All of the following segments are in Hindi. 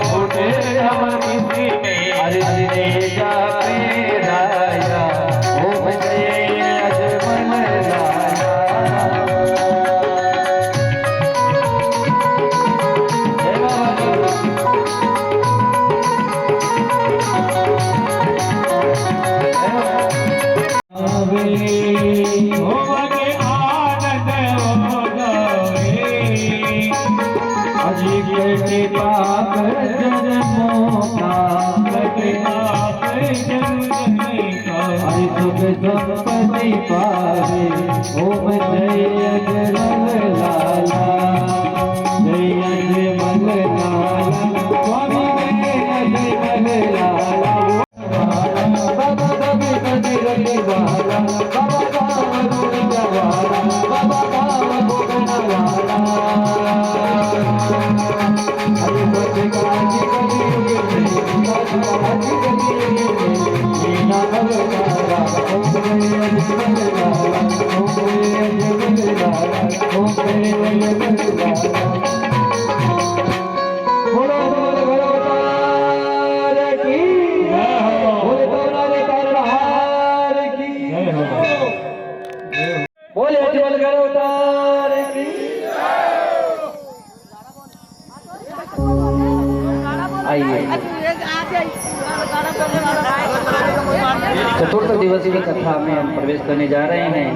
छोटे हम किसी में अरे जा राजा ओम जय अजमल राजा। संपत्ति पावे ओम जय अजमल लाला जय अजमल लाला स्वामी जय अजमल लाला। बाबा कभी कभी रति वाला बाबा बाबा दुनिया वाला बाबा बाबा भोगना वाला अरे बच्चे काजी कभी काजी कभी मीना भगवान ओम जय अजमल लाला ओम जय अजमल लाला ओम जय अजमल लाला। बोलो बोलो बोलो अवतार की बोले तोरारे तारहार की बोले अजमल अवतार की। चतुर्थ दिवसीय कथा में हम प्रवेश करने जा रहे हैं।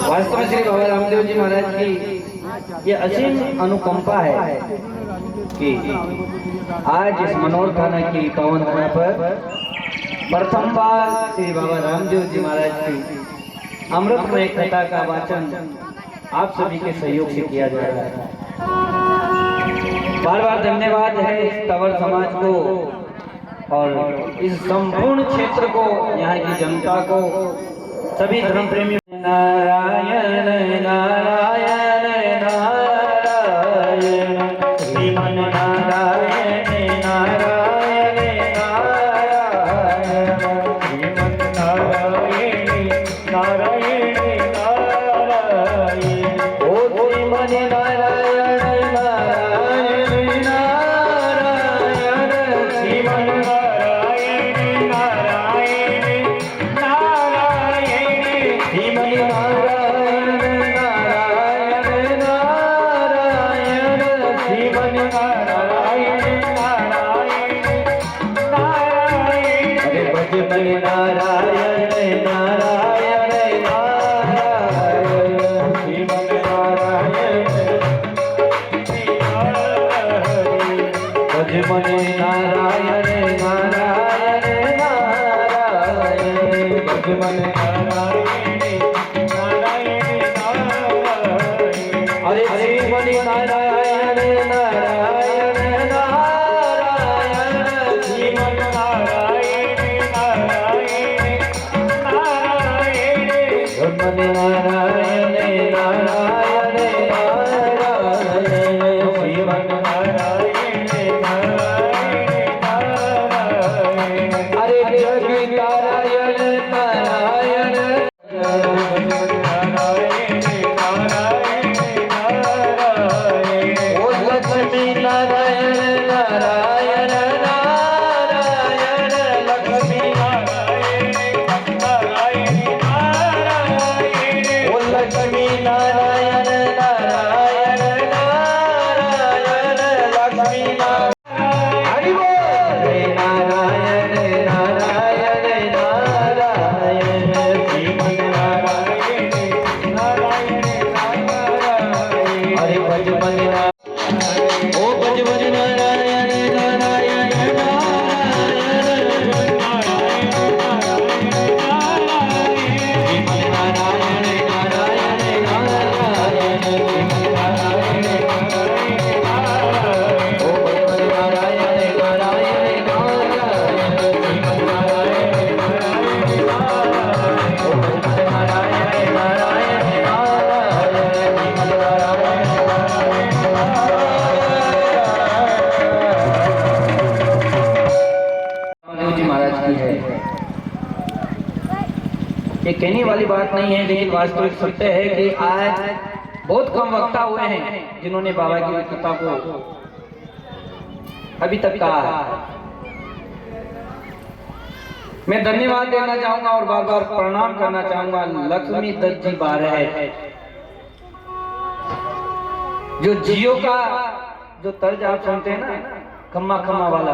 वास्तव में श्री बाबा रामदेव जी महाराज की ये असीम अनुकंपा है कि आज इस मनोर थाना की पावन धरा पर प्रथम बार श्री बाबा रामदेव जी महाराज की अमृतमय कथा का वाचन आप सभी के सहयोग से किया जा रहा है। बार बार धन्यवाद है इस तंवर समाज को और इस संपूर्ण क्षेत्र को, यहाँ की जनता को, सभी धर्म प्रेमी। नारायण नारायण नारायण श्रीमन नारायण नारायण नारायण श्रीमन नारायण नारायण नारायण ओ श्रीमन नारायण नारायण नारायण श्रीमन नारायण नारायण नारायण श्रीमन नारायण नारायण नारायण श्रीमन नारायण नारायण नारायण अरे भजमन नारायण नारायण नारायण श्रीमन नारायण भजमन नारायण नारायण नारायण भजमन नारायण अरे श्रीमन नारायण नारायण नारायण श्रीमन नारायण नारायण नारायण भजमन नारायण नारायण नारायण श्रीमन नारायण नारायण अरे जगी नारायण नारायण लक्ष्मी नारायण नारायण नारायण लक्ष्मी नारायण नारायण नारायण ओ लक्ष्मी नारायण नारायण नारायण लक्ष्मी नारायण हरि बोल नारायण नारायण नारायण श्रीमन नारायण नारायण नारायण हरि भजमन ओ भजमन नारायण नारायण नारायण श्रीमन नारायण नारायण नारायण श्रीमन नारायण ओ भजमन नारायण नारायण नारायण श्रीमन नारायण ओ भजमन नारायण नारायण नारायण श्रीमन नारायण जी महाराज की है। ये कहने वाली बात नहीं है, लेकिन वास्तविक सत्य है कि आज बहुत कम वक्ता हुए हैं जिन्होंने बाबा की कथा को अभी तक कहा है। मैं धन्यवाद देना चाहूंगा और बार बार प्रणाम करना चाहूंगा लक्ष्मी दत्त जी बारह जो जियो का जो तर्ज आप सुनते हैं ना, खम्मा खम्मा वाला,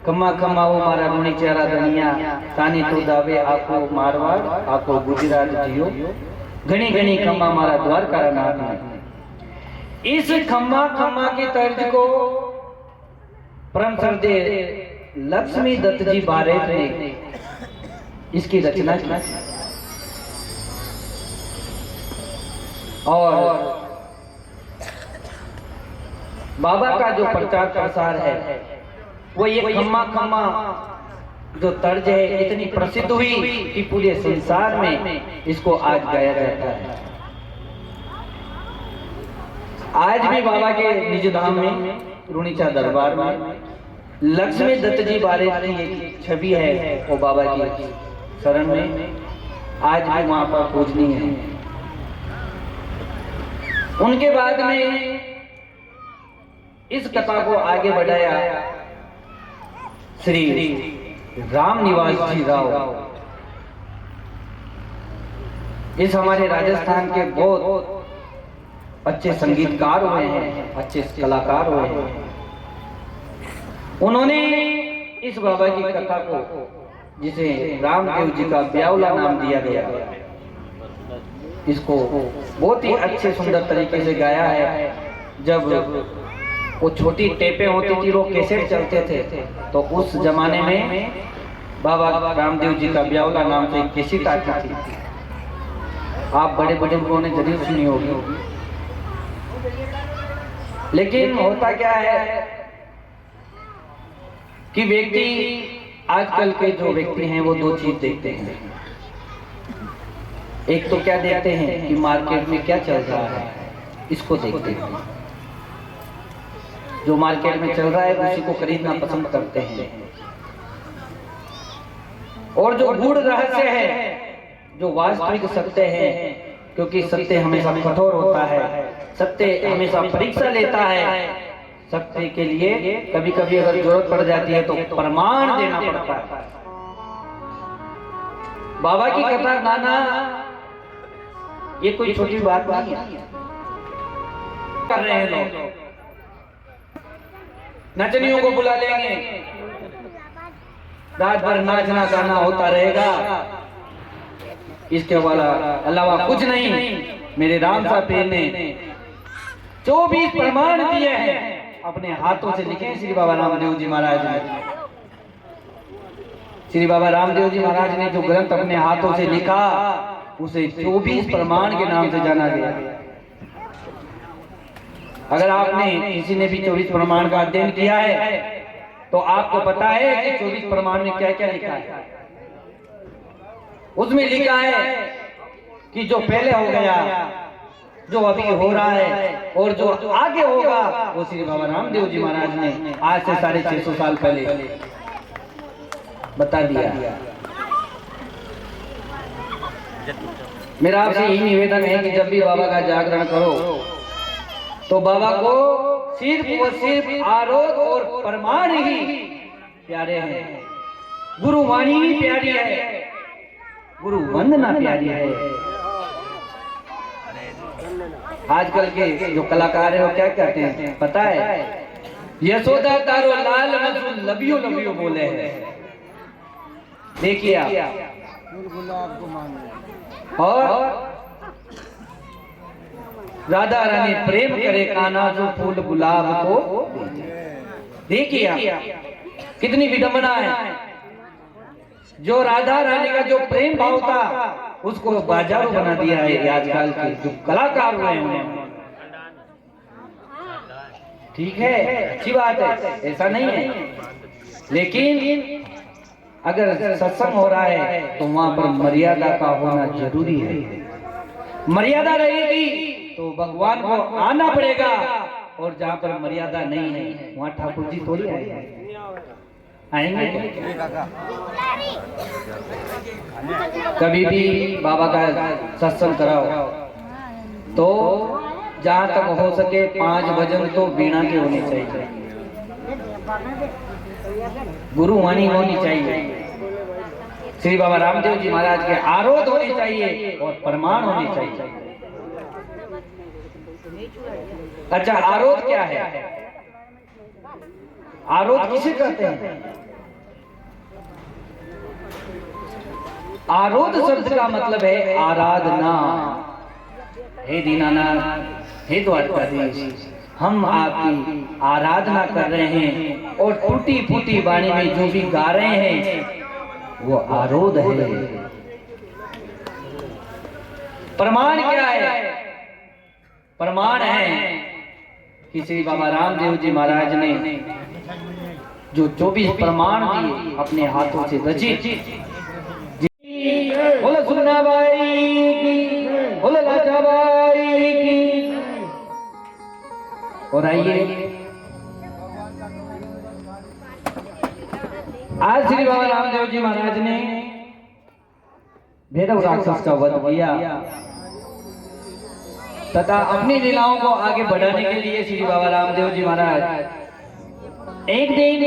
खम्मा खम्मा वो मारा गुणी चेहरा धनिया तानी तो दावे आखो मारवाड़ आखो गुजरात जियो घनी घनी खम्मा मारा द्वारका नाथ में। इस खम्मा खम्मा की तर्ज को परम श्रद्धेय लक्ष्मी दत्त जी बारेत ने इसकी रचना की और बाबा का जो प्रचार प्रसार है वो ये खम्मा खम्मा जो तर्ज है इतनी प्रसिद्ध हुई कि पूरे संसार में इसको आज गाया जाता है। आज भी बाबा के निज धाम में रुणीचा दरबार में लक्ष्मी दत्त जी बारे की एक छवि है वो बाबा की शरण में आज भी वहां पर पूजनीय है। उनके बाद में इस कथा को आगे बढ़ाया श्री राम निवास जी राव। इस हमारे राजस्थान के बहुत अच्छे संगीतकार हुए हैं, अच्छे कलाकार हुए हैं। उन्होंने इस बाबा की कथा को, जिसे रामदेव जी का ब्यावला नाम दिया गया, इसको बहुत ही अच्छे सुंदर तरीके से गाया है। जब वो छोटी टेपें होती थी, वो कैसेट चलते थे, तो उस जमाने में बाबा रामदेव जी का ब्यावला नाम से कैसेट आती थी। आप बड़े बुजुर्गों ने जरूर सुनी होगी। लेकिन होता क्या है कि व्यक्ति, आजकल के जो व्यक्ति हैं वो दो चीज देखते हैं। एक तो क्या देखते हैं कि मार्केट में क्या चल रहा है, इसको देखते हैं। जो मार्केट में चल रहा है उसी को खरीदना पसंद करते हैं। और जो गूढ़ रहस्य है, जो वास्तविक सत्य है, क्योंकि सत्य हमेशा कठोर होता है, सत्य हमेशा परीक्षा लेता है। सत्य के लिए कभी कभी अगर जरूरत पड़ जाती है तो प्रमाण देना पड़ता है। बाबा की कथा गाना ये कोई छोटी बात नहीं है। कर रहे हैं लोग, नचनियों को बुला लेंगे, रात भर नाचना गाना होता रहेगा, इसके अलावा कुछ नहीं। मेरे राम साहब ने 24 प्रमाण दिए हैं, अपने हाथों से लिखे श्री बाबा रामदेव जी महाराज ने। श्री बाबा रामदेव जी महाराज ने जो ग्रंथ अपने हाथों से लिखा, उसे 24 प्रमाण के नाम से जाना गया। अगर आपने किसी ने भी 24 प्रमाण का अध्ययन किया है तो आपको पता है कि 24 प्रमाण में क्या क्या लिखा है। उसमें लिखा है कि जो पहले हो गया, जो अभी हो रहा है और जो आगे होगा, वो श्री बाबा रामदेव जी महाराज ने आज से 650 साल पहले बता दिया। मेरा आपसे यही निवेदन है कि जब भी बाबा का जागरण करो तो बाबा को सिर्फ और सिर्फ आरोप और प्रमाण ही प्यारे हैं। गुरु वाणी ही प्यारी है, गुरु वंदना प्यारी है। आजकल के जो कलाकार है वो क्या कहते हैं पता है? यशोदा तारो लाल मधु लबियो लबियो बोले हैं। देखिए आप, और राधा रानी प्रेम करे कान्हा जो फूल गुलाब को। देखिए आप कितनी विडंबना है। जो राधा रानी का जो प्रेम भाव था उसको बाजारू बना दिया है आजकल के जो कलाकार हुए हैं। ठीक है, अच्छी बात है, ऐसा नहीं है। लेकिन अगर सत्संग हो रहा है तो वहां पर मर्यादा का होना जरूरी है। मर्यादा रहेगी तो भगवान को आना पड़ेगा, और जहाँ पर मर्यादा नहीं है वहाँ ठाकुर जी थोड़ी आएंगे। कभी भी बाबा का सत्संग कराओ तो जहाँ तक हो सके 5 भजन तो वीणा के होने चाहिए, गुरुवाणी होनी चाहिए। श्री बाबा रामदेव जी महाराज के आरोध होने चाहिए और प्रमाण होने चाहिए। अच्छा, आरोध क्या है? आरोध किसे कहते हैं? आरोध शब्द का मतलब है आराधना। हे दीनानाथ, हे द्वारकाधीश, हम आपकी आराधना कर रहे हैं और टूटी फूटी वाणी में जो भी गा रहे हैं वो आरोध है। प्रमाण क्या है? प्रमाण है कि श्री बाबा रामदेव जी महाराज ने जो 24 प्रमाण दिए अपने हाथों से रचित। बोलो सुन्नाबाई की, बोलो लाचाबाई की। और आइए, आज श्री बाबा रामदेव जी महाराज ने भैरव राक्षस का वध किया तथा अपनी लीलाओं को आगे बढ़ाने के लिए श्री बाबा रामदेव जी महाराज एक दिन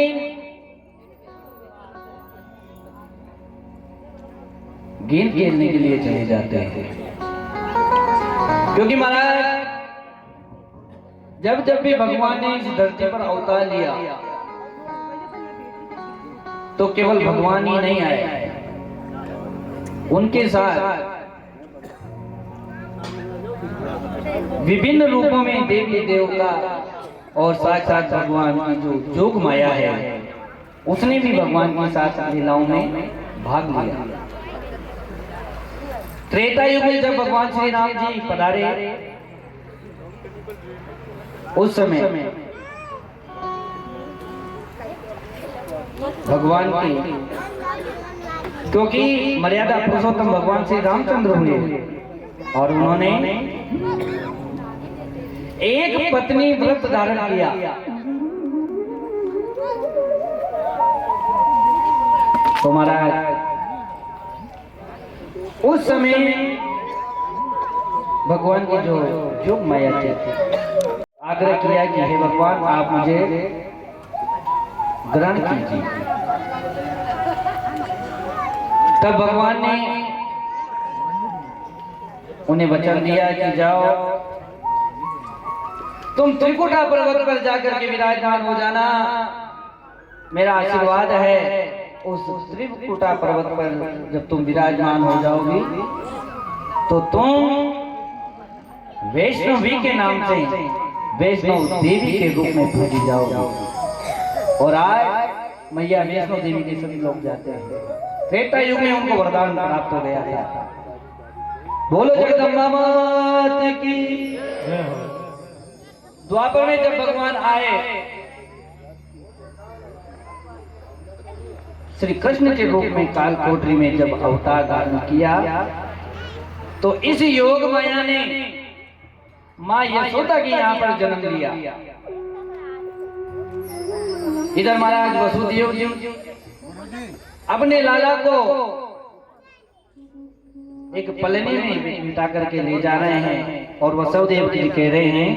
गेंद खेलने के लिए चले जाते हैं। क्योंकि महाराज जब जब भी भगवान ने इस धरती पर अवतार लिया तो केवल भगवान ही नहीं आए, उनके साथ विभिन्न रूपों में देवी देवता और साक्षात भगवान की जो जोग माया है उसने भी भगवान के साथ लीलाओं में भाग लिया। त्रेता युग में जब भगवान श्री राम जी पधारे उस समय भगवान की, क्योंकि मर्यादा पुरुषोत्तम भगवान श्री रामचंद्र हुए और उन्होंने एक पत्नी व्रत धारण किया। तो महाराज उस समय भगवान की जो जोग माया थी आग्रह किया कि हे भगवान आप मुझे ग्रहण कीजिए। तब भगवान ने उन्हें वचन दिया कि जाओ तुम त्रिकुटा पर्वत पर जाकर के विराजमान हो जाना, मेरा आशीर्वाद है। उस त्रिकुटा पर्वत पर जब तुम विराजमान हो जाओगी तो तुम वैष्णवी के नाम से वैष्णव देवी के रूप में पूजी जाओगे। और आज मैया वैष्णो देवी के सभी लोग जाते हैं। त्रेता युग में उनको वरदान प्राप्त हो गया था। बोलो जगदम्बा मात की। द्वापर में जब भगवान आए श्री कृष्ण के रूप में काल कोठरी में जब अवतार धारण किया तो इस योग माया ने मां यशोदा की यहाँ पर जन्म लिया। इधर महाराज वसुदेव जी अपने लाला को एक पलनी में बिठा करके ले जा रहे हैं और वसुदेव जी कह रहे हैं,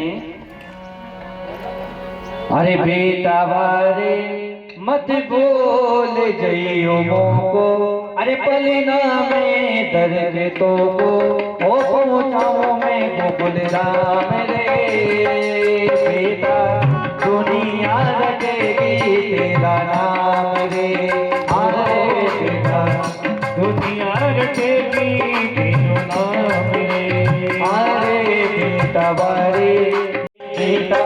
अरे बेटा बारे मत बोल जइयो मोको, अरे पलना में दर्द तो को ओ पहुँचाऊं मैं गोकुल राम रे। बेटा दुनिया रखेगी तेरा नाम रे, अरे बेटा दुनिया रखेगी तेरा नाम रे। अरे बेटा बारे बेटा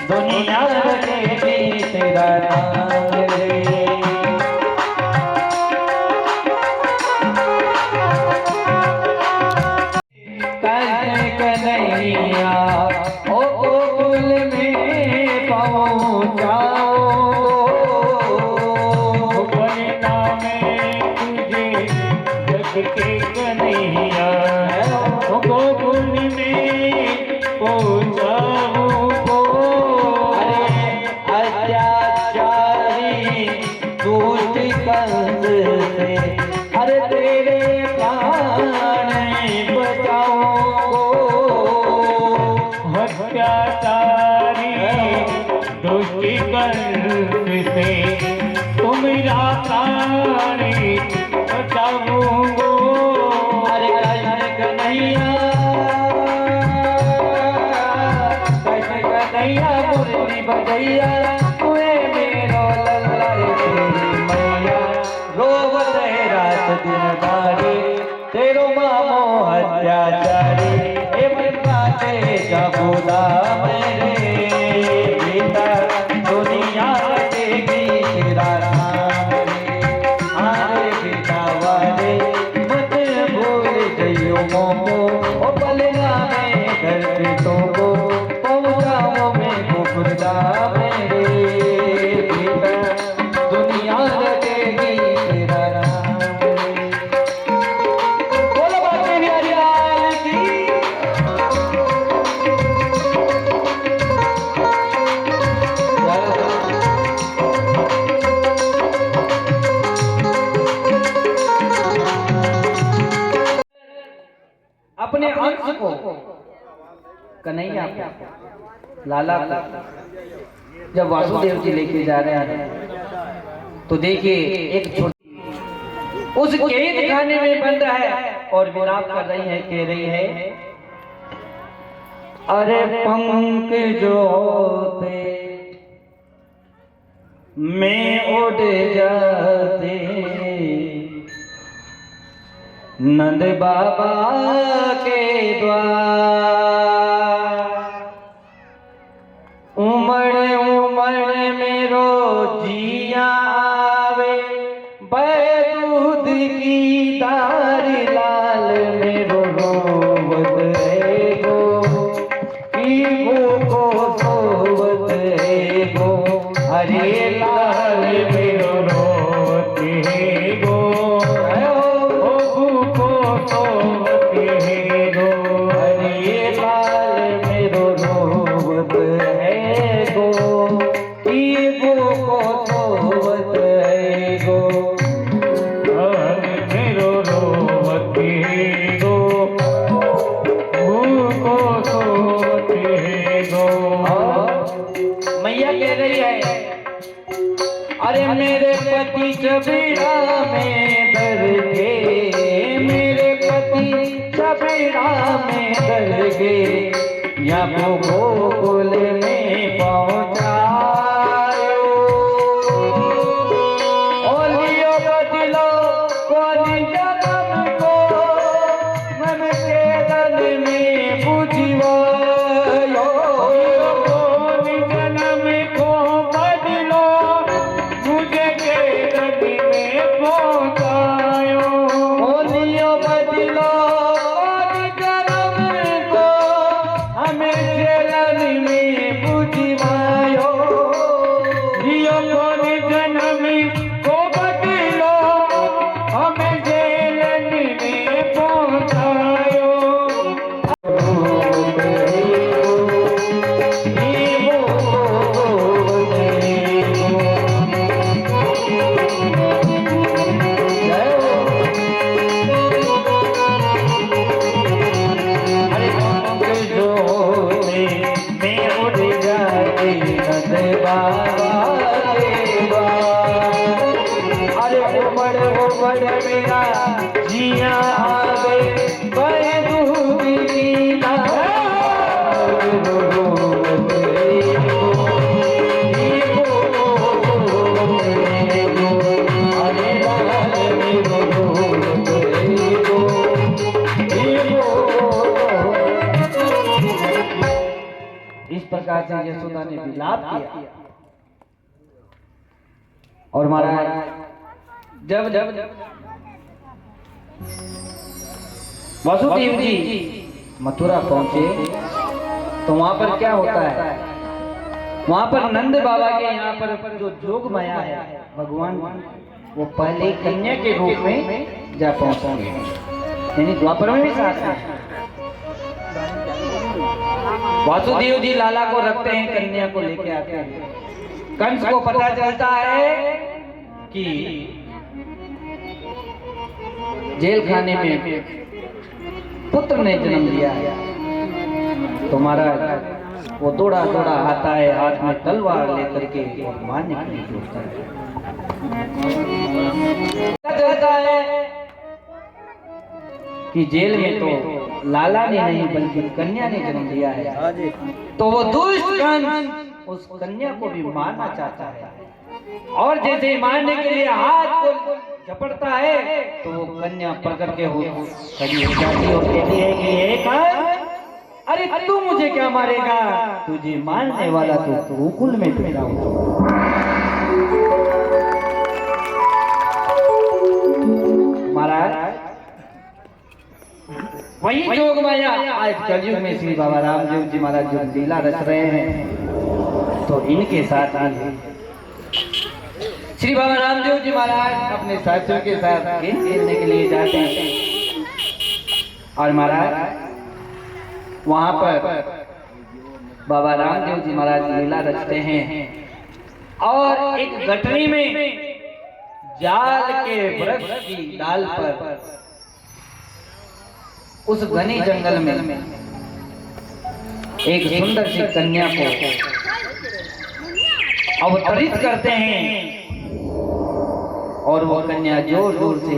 दुनिया रखेगी तेरा नाम रे। कैसे कन्हैया ओ गोकुल में पहुँचाओ, पलना में तुझे जग के कन्हैया ओ गोकुल में पहुँचाओ। अत्याचार कोई गर्व से तुम्हारा प्राणी बचाऊंगो। अरे कृष्ण कन्हैया मुरली बजैया तुए मेरो लल्ला रे तेरी मैया रोवत है रात दिन दारी तेरो मामो अत्याचारी हे बंदा ते जबुदा मेरे बेटा दुनिया देगी तेरा नाम रे आरे बेटा वाले मत भूल जइयो मोको ओ पलना में घर पे तो को पहुंचाओ में गुफरदा मेरे बेटा दुनिया लगेगी तेरा नाम रे। बोलो बाकी हरियाल की। अपने अंश को कन्हैया को लाला को जब वासुदेव जी लेके जा रहे हैं तो देखिए एक छोटी उस कैद खाने में बंद है और विलाप कर रही है, कह रही है अरे पंख जो होते मैं उड़ जाते नंद बाबा के द्वार उमड़ उमड़ मेरो जिया आवे दूध की तारी लाल मेरो रोवत है गो को सोवत है गो हरे लाल मेरो रोवत है गो मैया कह रही है अरे मेरे पति चबीड़ा में डर गए मेरे पति चबीड़ा में डर गए या गोकुल में पहुंचायो ओलियो बदलो कोनी जन्म को मन के दल में बुझियो मेरा जिया आवे दूध की इस प्रकार से यशोदा ने विलाप किया। और महाराज जब वासुदेव जी मथुरा पहुंचे तो वहां पर क्या होता है, वहां पर नंद बाबा के यहाँ पर जो जोग माया है भगवान वो पहले कन्या के रूप में जा पहुंचेंगे, यानी द्वापर में भी साथ है। वासुदेव जी लाला को रखते हैं, कन्या को लेके आते हैं। कंस को पता चलता है कि जेल खाने में पुत्र ने जन्म लिया है, तो महाराज वो दौड़ा दौड़ा आता है हाथ में तलवार लेकर के और मारने के लिए सोचता है। चलता है कि जेल में तो लाला ने नहीं बल्कि कन्या ने जन्म दिया है, तो वो दुष्ट कंस उस कन्या को भी मारना चाहता है। और जैसे ही मारने के लिए हाथ को झपटता है तो वो कन्या प्रकट के हो खड़ी हो जाती है और कहती है कि हे कंस, अरे तू मुझे क्या मारेगा, तुझे मारने वाला तो गोकुल में पैदा हुआ। महाराज वही जोग माया आज कलयुग में श्री बाबा रामदेव जी महाराज जो लीला रच रहे हैं, तो इनके साथ आज श्री बाबा रामदेव जी महाराज अपने साथियों के साथ गेम खेलने के लिए जाते हैं। और महाराज वहां पर बाबा रामदेव जी महाराज लीला रचते हैं और एक गठरी में जाल के वृक्ष की डाल पर उस घने जंगल में एक सुंदर सी कन्या को अवतरित करते हैं और वो कन्या जोर जोर से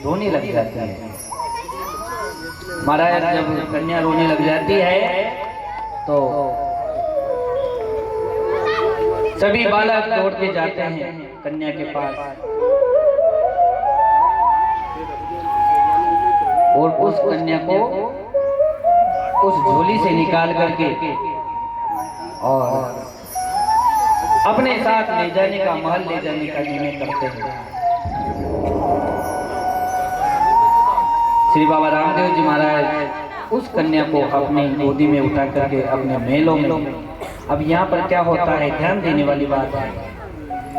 रोने लग जाती है। महाराज जब कन्या रोने लग जाती है तो सभी बालक दौड़ के जाते हैं कन्या के पास और उस कन्या को उस झोली से निकाल करके और अपने साथ ले जाने का, महल ले जाने का निर्णय करते हैं। श्री बाबा रामदेव जी महाराज उस कन्या को अपनी गोदी में उठा करके अपने महलों में, अब यहाँ पर क्या होता है ध्यान देने वाली बात है,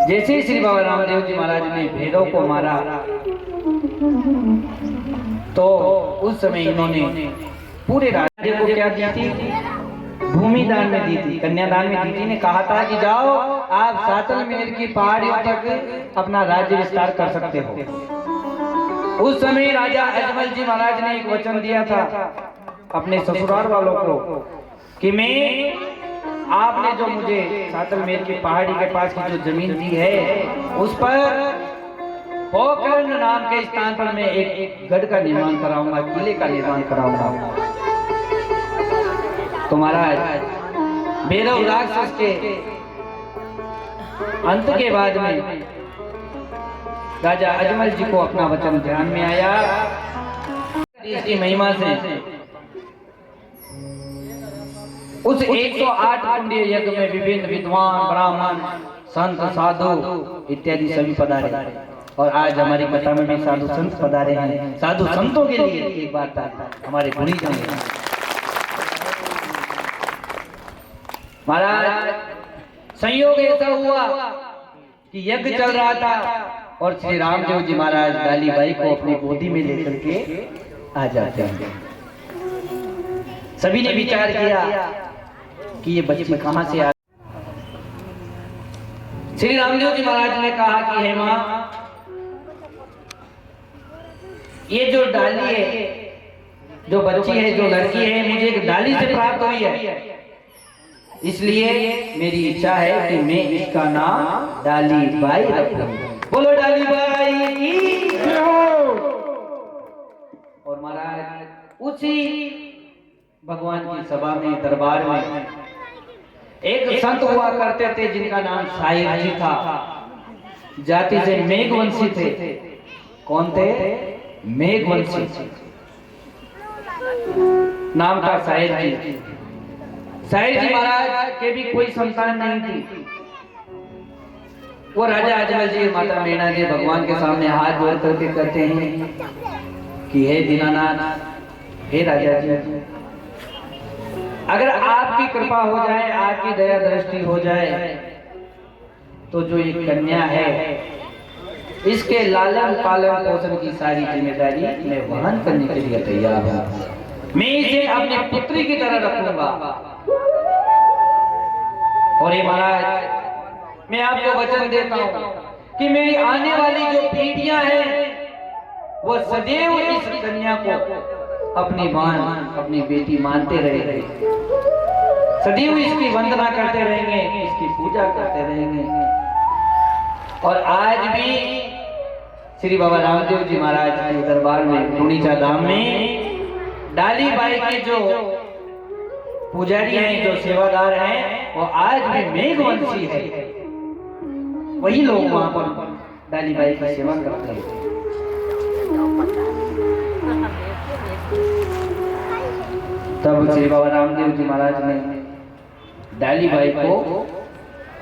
जैसे श्री बाबा रामदेव जी महाराज ने भैरव को मारा तो उस समय इन्होंने पूरे राज्य को क्या दी थी, भूमि दान में दी थी, कन्यादान में दी थी। ने कहा था कि जाओ आप सातल मेर की पहाड़ियों तक अपना राज्य विस्तार कर सकते हो। उस समय राजा अजमल जी महाराज ने एक वचन दिया था अपने ससुराल वालों को कि मैं, आपने जो मुझे सातल मेर की पहाड़ी के पास की जो जमीन दी है उस पर पोकर्ण नाम के स्थान पर मैं एक गढ़ का निर्माण कराऊंगा, किले का निर्माण कराऊंगा। तो महाराज भैरव राक्षस के अंत के बाद में राजा अजमल जी को अपना वचन ध्यान में आया। इसकी महिमा से उस 108 कुंडीय यज्ञ में विभिन्न विद्वान, ब्राह्मण, संत, साधु इत्यादि सभी पधारे और आज हमारी कथा में भी साधु संत पधारे हैं। साधु संतों के लिए एक बात था, हमारे गुणीजन महाराज संयोग ऐसा हुआ कि यज्ञ चल रहा था और श्री रामदेव जी महाराज डाली बाई को अपनी गोदी में लेकर के आ जाते हैं। सभी ने विचार किया कि ये बच्ची कहां से आ। श्री रामदेव जी महाराज ने कहा कि हे मां, ये जो डाली है, जो बच्ची है, जो लड़की है, मुझे एक डाली से प्राप्त हुई है, इसलिए मेरी इच्छा है कि मैं इसका नाम डाली बाई रखूं। बोलो डाली बाई की। और महाराज उसी भगवान की सभा में, दरबार में एक संत हुआ करते थे जिनका नाम साहिब जी था। जाति से मेघवंशी थे। कौन थे? मेघवंशी नाम था साहिब जी। साहिब जी महाराज के भी कोई संतान नहीं थी। वो राजा अजमल जी, माता मीना जी भगवान के सामने हाथ जोड़ करके कहते हैं कि हे दीनानाथ, हे राजा जी, अगर आपकी कृपा हो जाए, आपकी दया दृष्टि हो जाए, तो जो ये कन्या है इसके लालन पालन पोषण की सारी जिम्मेदारी मैं वहन करने के लिए तैयार हूं। मैं इसे अपनी पुत्री की तरह रखूंगा। और ये महाराज, मैं आपको वचन देता हूं कि मेरी आने वाली जो पीढ़ियां हैं वो सदैव इस कन्या को अपनी बहन, अपनी बेटी मानते रहे। सदैव इसकी वंदना करते रहेंगे, इसकी पूजा करते रहेंगे। और आज भी श्री बाबा रामदेव जी महाराज के दरबार में टूणीचा धाम में डाली बाई के जो पुजारी हैं, जो सेवादार हैं, वो आज भी मेघवंशी है। वही लोग वहां पर डाली बाई की सेवा करते हैं। तब श्री बाबा रामदेव जी महाराज ने डाली बाई को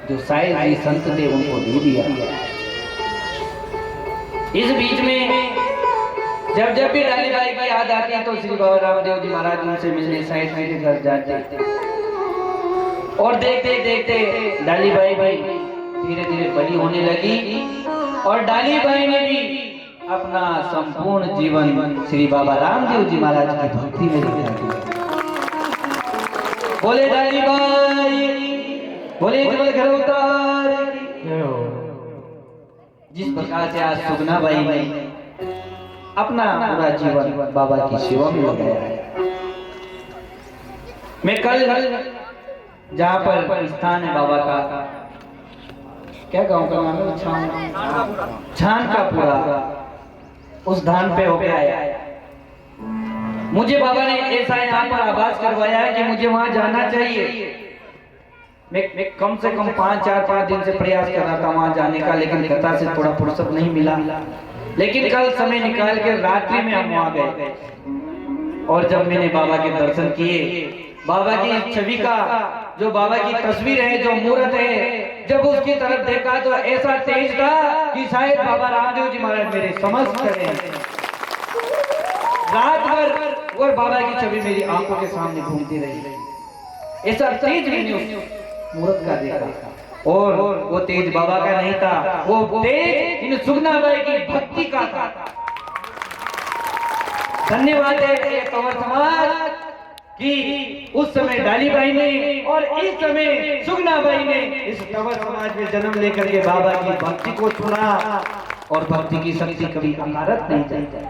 जो साईं जी संत थे उनको दे दिया। इस बीच में जब जब भी डाली बाई की याद आती है तो श्री बाबा रामदेव जी महाराज उनसे मिलने साईं जी के घर जाते और देखते देखते डाली बाई धीरे धीरे बड़ी होने लगी और डाली बाई ने भी अपना संपूर्ण जीवन श्री बाबा रामदेव जी महाराज की भक्ति में लगा दिया। बोले डाली बाई, बोले घर उतार। जिस प्रकार से आज सुगना बाई ने अपना पूरा जीवन बाबा की सेवा में लगाया है। मैं कल जहाँ पर स्थान है बाबा का, क्या गांव का नाम है, छान का पूरा, उस धाम पे हो गया है। मुझे बाबा ने ऐसा यहाँ पर आभास करवाया है कि मुझे वहां जाना चाहिए। मैं कम से कम 4-5 दिन से प्रयास कर रहा था वहां जाने का, लेकिन कथा से थोड़ा फुर्सत नहीं मिला। लेकिन कल समय निकाल के रात्रि में हम वहां गए और जब मैंने बाबा के दर्शन किए, बाबा की छवि का जो बाबा की तस्वीर है, जो मूर्त है, जब उसकी तरफ देखा तो ऐसा तेज था कि शायद बाबा रामदेव जी महाराज मेरे समझ करे। रात भर और बाबा की छवि मेरी आंखों के सामने घूमती रही। ऐसा तेज मैंने उस मूर्त का देखा और वो तेज बाबा का नहीं था, वो तेज इन सुगना बाई की भक्ति का था। धन्यवाद है ये कंवर समाज कि उस समय डाली बाई ने और इस समय सुगना बाई ने इस कंवर समाज में जन्म लेकर के बाबा की भक्ति को चुना और भक्ति की शक्ति कभी अकारत नहीं जाती।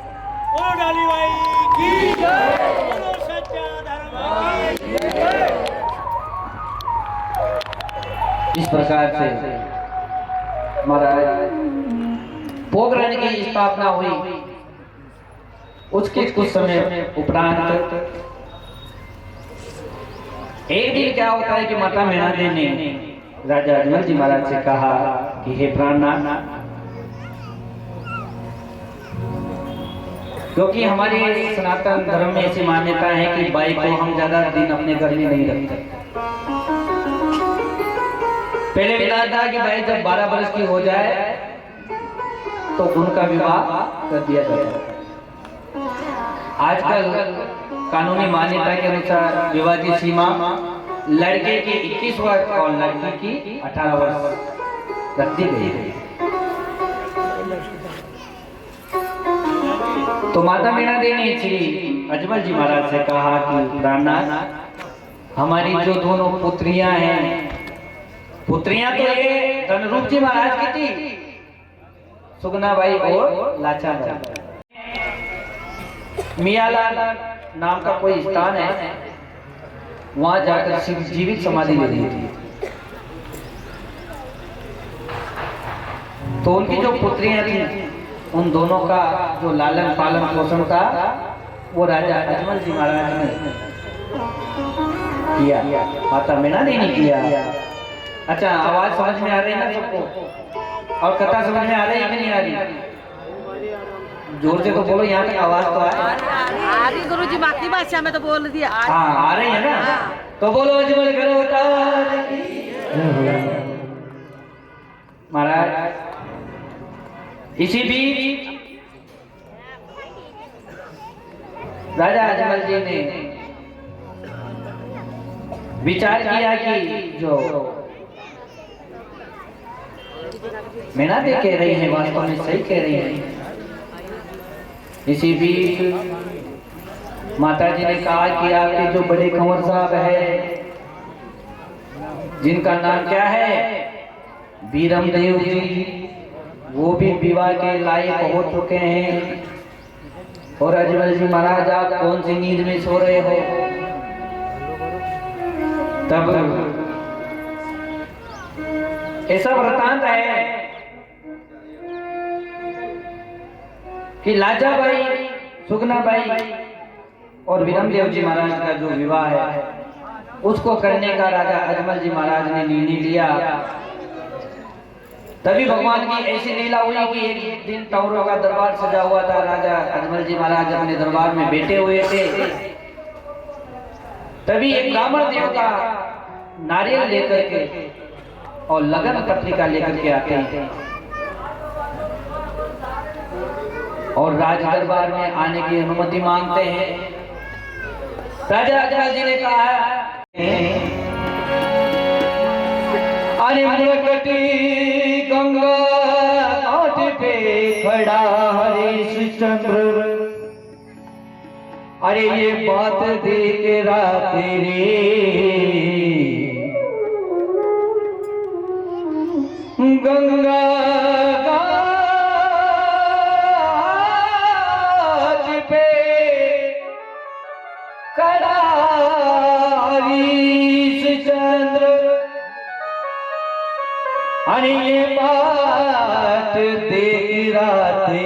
बोलो डाली बाई की जय, बोलो सच्चा धर्म की जय। इस प्रकार से महाराज पोखरण की स्थापना हुई। उसके कुछ समय उपरांत एक दिन क्या होता है कि माता मीणा देवी ने राजा अजमल जी महाराज से कहा कि हे प्राणनाथ, क्योंकि हमारे सनातन धर्म में ऐसी मान्यता है कि बाई को हम ज्यादा दिन अपने घर में नहीं रखते। पहले मिला था कि भाई जब 12 वर्ष की हो जाए तो उनका विवाह कर दिया जाता। आजकल कानूनी मान्यता के अनुसार विवाह की सीमा लड़के की 21 वर्ष और लड़की की 18 वर्ष रख दी गई है। तो माता मीणा देवी ने श्री अजमल जी महाराज से कहा कि प्राणनाथ, हमारी जो दोनों पुत्रियां हैं, पुत्रियां तो ये धनरूप जी महाराज की थी, सुगना बाई और लाचा बाई। मियालाल नाम का कोई स्थान है, वहां जाकर शिव जीवित समाधि ले ली थी। तो उनकी जो पुत्रियां थी, उन दोनों का जो लालन पालन पोषण था वो राजा अजमल जी महाराज ने किया, माता मीणा देवी ने किया। अच्छा, आवाज समझ में आ रही है ना सबको? और कथा समझ में आ रही है कि नहीं आ रही? जोर से तो बोलो, यहाँ तक आवाज तो आ रही। गुरु जी मातृभाषा में तो बोल दिया। हाँ, आ रही है ना? तो बोलो अजमल घर उतार। महाराज इसी बीच राजा अजमल जी ने विचार किया कि जो मीणा दे कह रही है वास्तव में सही कह रही है। इसी बीच माता जी ने कहा कि आपके जो बड़े कंवर साहब है, जिनका नाम क्या है, बीरम देव जी, वो भी विवाह के लायक हो चुके हैं। और अजमल जी महाराज, आप कौन सी नींद में सो रहे हो? तब ऐसा वृतांत है कि लाजाबाई, सुगनाबाई और विरमदेव जी महाराज का जो विवाह है उसको करने का राजा अजमल जी महाराज ने निर्णय लिया। तभी भगवान की ऐसी लीला हुई कि एक दिन तौरों का दरबार सजा हुआ था। राजा अजमल जी महाराज अपने दरबार में बैठे हुए थे। तभी एक ब्राह्मण देवता नारियल लेकर के और लगन पत्रिका लेकर के आते हैं और राज दरबार में आने की अनुमति मांगते हैं। राजा अजमल जी ने कहा, अरे मुरकटी गंगा घाट पे खड़ा हरिश्चंद्र, अरे ये बात देख रात रे गंगा घाट पे खड़ा हरिश्चंद्र, अरे ये बात देख रात रे,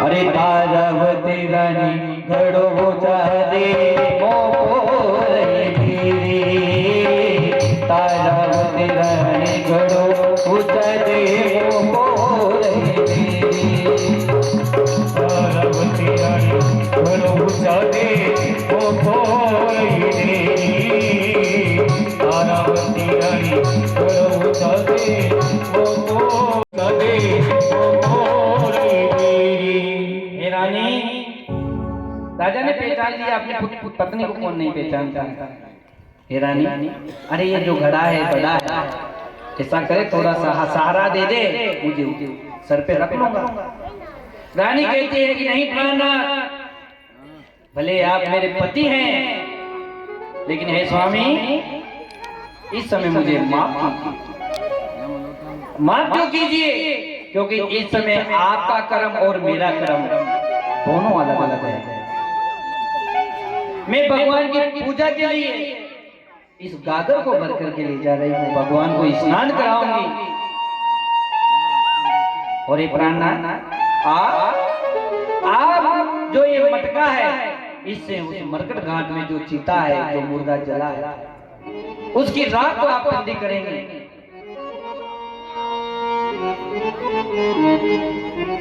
अरे तारावती रानी घड़ो दे तारावती रानी घड़ो दे तारावती रानी घड़ो दे तारावती रानी रानी। राजा ने पहचान लिया अपनी पत्नी को, कौन नहीं पहचानता। हे रानी, अरे ये जो घड़ा है बड़ा है, ऐसा करे थोड़ा सा सहारा दे दे, मुझे सर पे रख लूंगा। रानी कहती है कि नहीं प्राणनाथ, भले आप मेरे पति हैं, लेकिन हे स्वामी इस समय मुझे माफ क्यों कीजिए, क्योंकि इस समय आपका कर्म और मेरा कर्म दोनों अलग अलग है। मैं भगवान की पूजा के लिए इस गागर को भर करके ले जा रही हूँ, भगवान को स्नान कराऊंगी। और ये प्राणनाथ आप जो ये मटका है, इससे उस मरकट घाट में जो चीता है, जो मुर्दा जला है, उसकी राख को आप ठंडी करेंगे।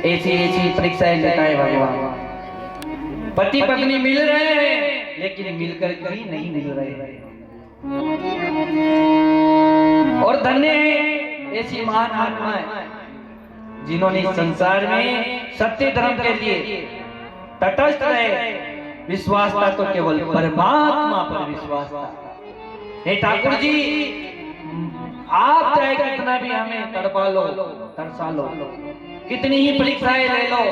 ऐसी ऐसी परीक्षाएं लेता है भगवान। पति पत्नी मिल रहे हैं लेकिन मिलकर कहीं नहीं मिल रहे हैं। और धन्य है ऐसी महान आत्माएं जिन्होंने संसार में सत्य धर्म के लिए तटस्थ रहे। विश्वास था तो केवल परमात्मा पर विश्वास था। हे ठाकुर जी, आप चाहे कितना भी हमें तड़पा लो, तरसा लो, कितनी ही परीक्षाएं ले लो,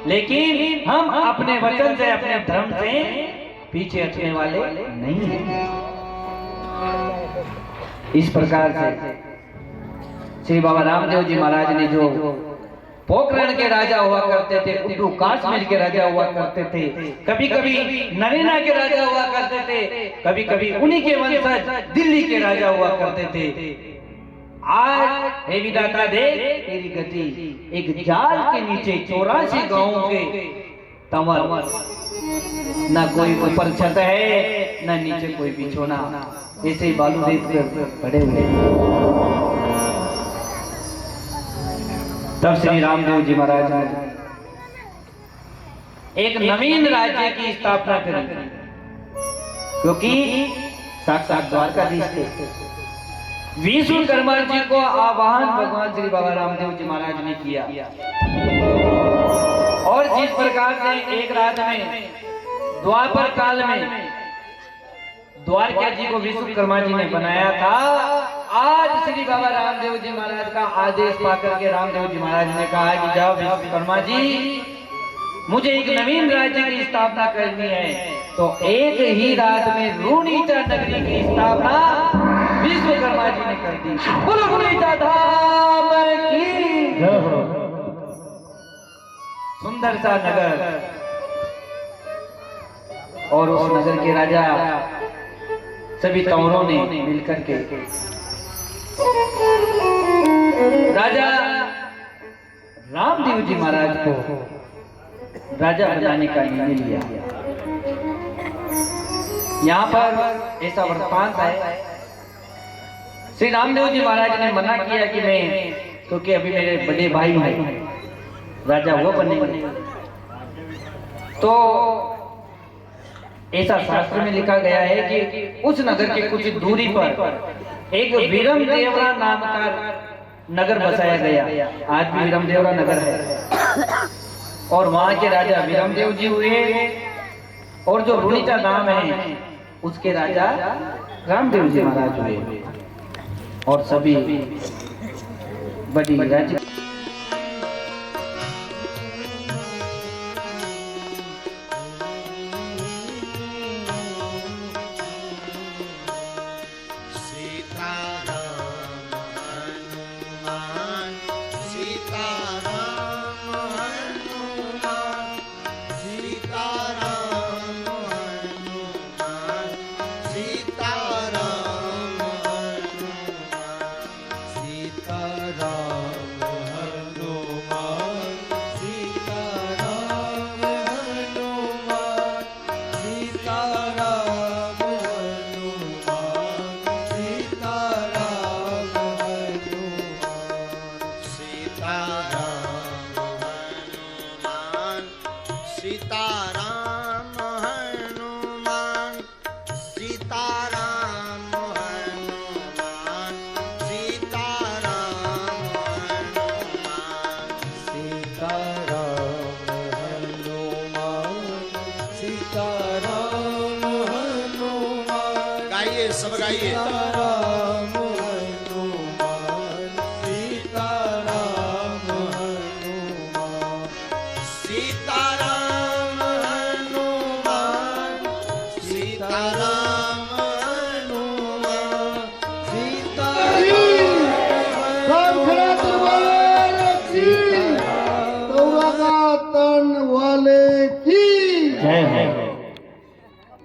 लेकिन हम अपने वचन से, अपने धर्म से पीछे हटने वाले नहीं हैं। इस प्रकार से श्री बाबा रामदेव जी महाराज ने जो पोखरण के राजा हुआ करते थे, उर्दू काश्मीर के राजा हुआ करते थे, कभी कभी नरेना के राजा हुआ करते थे, कभी कभी उन्हीं के वंशज दिल्ली के राजा हुआ करते थे। आज हे विधाता दे तेरी गति, एक जाल के नीचे 84 गांवों के तंवर, न कोई ऊपर छत है न नीचे कोई बिछोना, ऐसे बालू देख कर पड़े हुए। तब श्री रामदेव जी महाराज ने एक नवीन राज्य की स्थापना करी, क्योंकि साक्षात द्वारकाधीश थे। विश्वकर्मा जी को आवाहन भगवान श्री बाबा रामदेव जी महाराज ने किया, और जिस प्रकार से एक रात में द्वापर काल में द्वारका जी को विश्वकर्मा जी ने बनाया था, आज श्री बाबा रामदेव जी महाराज का आदेश पाकर के रामदेव जी महाराज ने कहा कि जाओ विश्वकर्मा जी, मुझे एक नवीन राज्य की स्थापना करनी है। तो एक ही रात में रूणीचा नगरी की स्थापना विश्वकर्मा जी ने कर दी। बोलो रूणीचा धाम की सुंदर सा नगर। और उस नगर के राजा सभी तंवरों ने मिलकर के राजा रामदेव जी महाराज को राजा बनाने का निर्णय लिया। यहाँ पर ऐसा वृत्तांत है, श्री रामदेव जी महाराज ने मना किया कि मैं, क्योंकि अभी मेरे बड़े भाई हैं, राजा वो बनेंगे। तो ऐसा शास्त्र में लिखा गया है कि उस नगर के कुछ दूरी पर एक वीरम देवरा नाम का नगर बसाया गया। आज भी वीरम देवरा नगर है और वहां के राजा वीरमदेव जी हुए, और जो रुणिचा नाम है उसके राजा रामदेव जी महाराज हुए, और सभी बड़ी राज्य सब गाइए।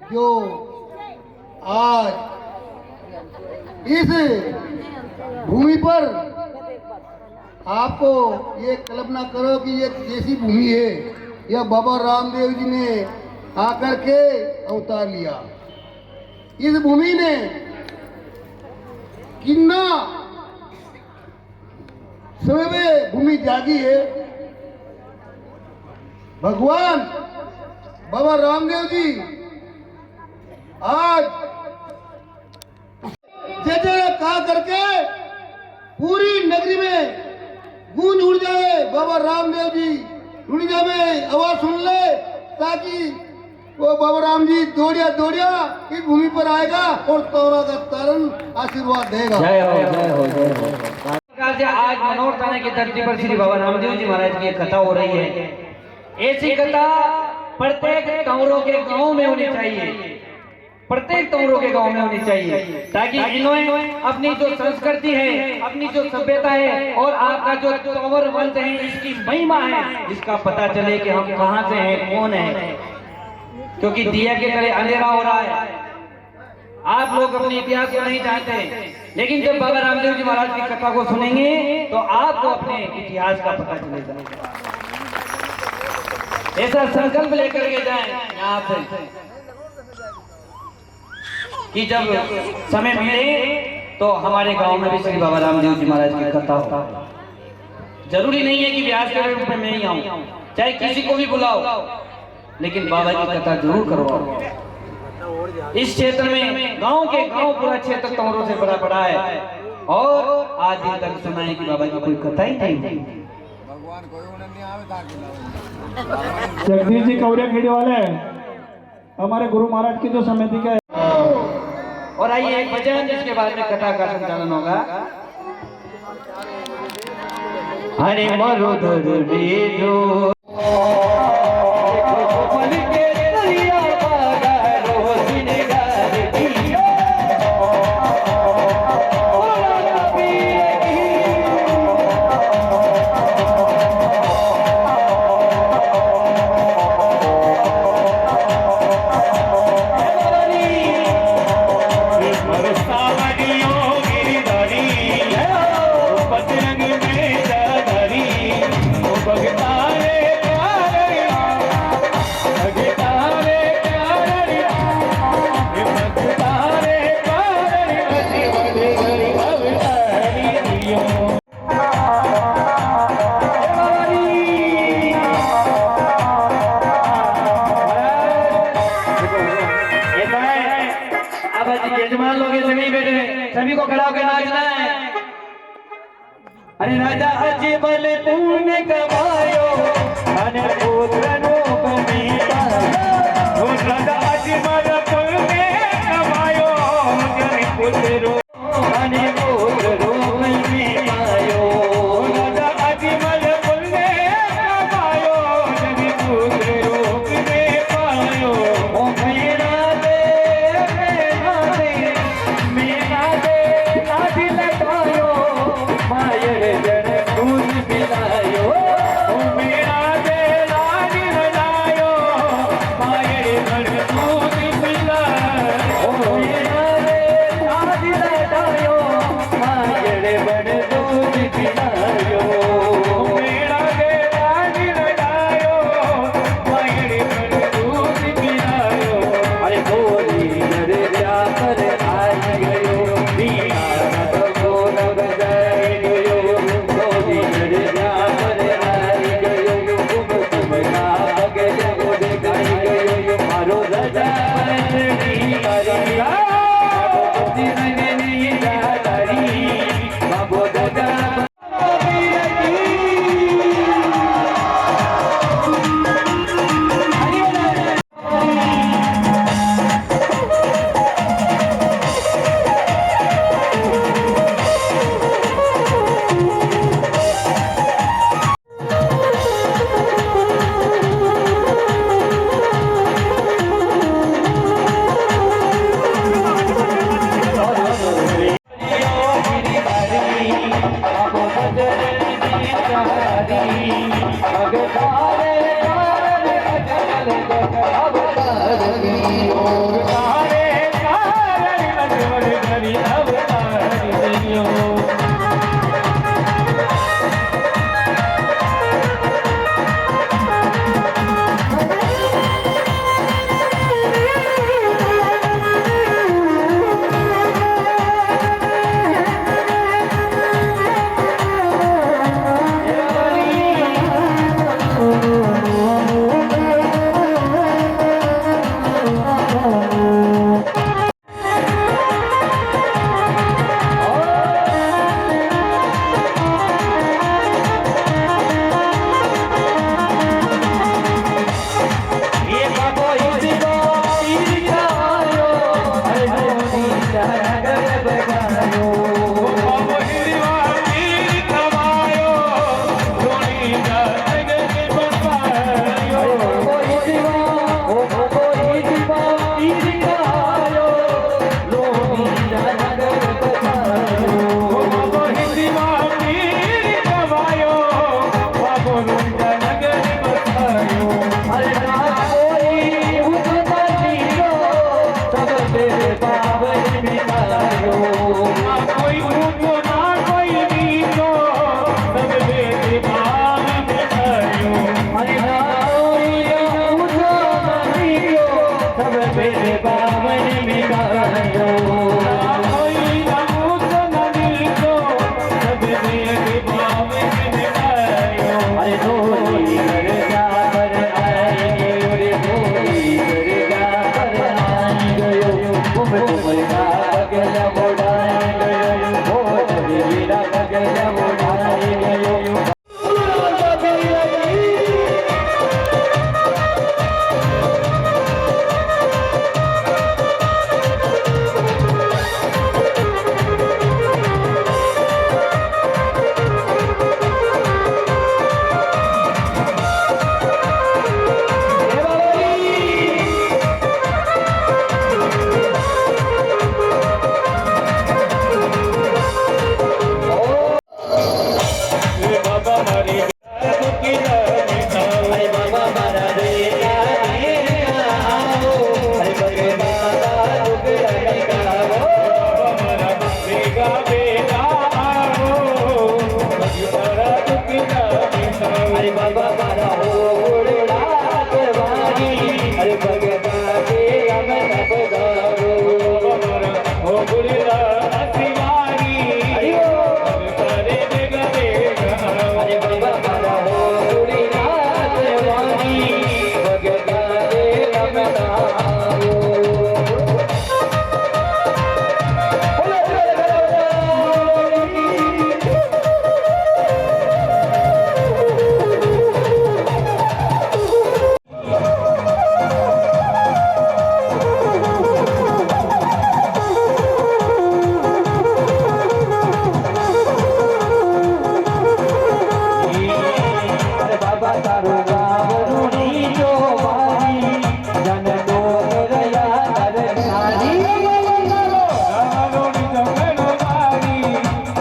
जो आज इस भूमि पर आपको ये कल्पना करो कि ये कैसी भूमि है, यह बाबा रामदेव जी ने आकर के अवतार लिया। इस भूमि ने कितना समय में भूमि जागी है। भगवान बाबा रामदेव जी आज जय कहा करके पूरी नगरी में गूंज उड़ जाए, बाबा रामदेव जी दुनिया में आवाज सुन ले, ताकि वो बाबा राम जी दौड़िया दौड़िया इस भूमि पर आएगा और तौरा का तारण आशीर्वाद देगा। जय हो जय हो जय हो। से आज मनोहर थाने की धरती पर श्री बाबा रामदेव जी महाराज की कथा हो रही है। ऐसी कथा प्रत्येक तंवरों के गांव में होनी चाहिए, प्रत्येक तंवरों के गांव में होनी चाहिए, ताकि इन्होंने अपनी जो संस्कृति है, अपनी जो सभ्यता है और आपका जो तंवर वंश है, इसकी महिमा है, इसका पता चले कि हम कहां से हैं, कौन है। क्योंकि दिया के तले अंधेरा हो रहा है, आप लोग अपने इतिहास को नहीं जानते, लेकिन जब बाबा रामदेव जी महाराज की कथा को सुनेंगे तो आपको अपने इतिहास का पता चलेगा। ऐसा संकल्प लेकर के जाएं यहाँ से कि जब समय मिले तो हमारे गांव में भी श्री बाबा रामदेव जी महाराज की कथा हो। जरूरी नहीं है कि व्यास के रूप में मैं ही आऊं, चाहे किसी को भी बुलाओ, लेकिन बाबा की कथा जरूर करवाओ। इस क्षेत्र में गांव के गांव पूरा क्षेत्र तंवरों से भरा पड़ा है और आज दिन तक सुना है कि बाबा की कोई कथा ही नहीं। जगदीश जी कौरिया खेड़ी वाले हमारे गुरु महाराज की जो समिति का और आइए एक भजन जिसके बाद में कथा का संचालन होगा। हरे मरुधर बीजो सावरियों गिरधारी बजरंग में जाधारी भगता रे प्यारिया भगता रे प्यारिया भगता रे प्यारिया जीवन गरी अवतारी दियो यजमान लोग सभी बैठे सभी को खड़ा होकर नाचना है। अरे राजा अजमल तूने कमायो अने पुत्र रूप में ओ राजा अजमल तूने कमायो जन पुत्र रूप अने पुत्र रूप में पायो। राजा अजमल तूने कमायो जन पुत्र रूप में पायो। ओ मेरा दे लाज लटायो मायर जन दूध पिलायो। ओ मेरा दे लाज लगायो मायर जन दूध पिलायो। ओ मेरा दे लाज लटायो मायर बन दूध पिलायो। मेरा दे लाज लगायो मायर जन दूध पिलायो। अरे बोली जरे जा कर आई गयो बीना तो बोल बजाई गयो। बोली जरे जा कर आई गयो तुम का बगल को दिखाई गयो। मारो राजा नी करिया बाबू दिने नी जादारी बाबू दादा तारे तारे अजमल गरी अवतारी दियो। तुम का गला मोड़ा गयो। गुड़िया शिवानी करे जग देगा अरे बाबा मारा हो गुड़ीनाथ वाणी भगता रे रमदाओ अरे बाबा तारो गावरूनी जो वाणी जन दो रया दरसानी रावण जगनो मारी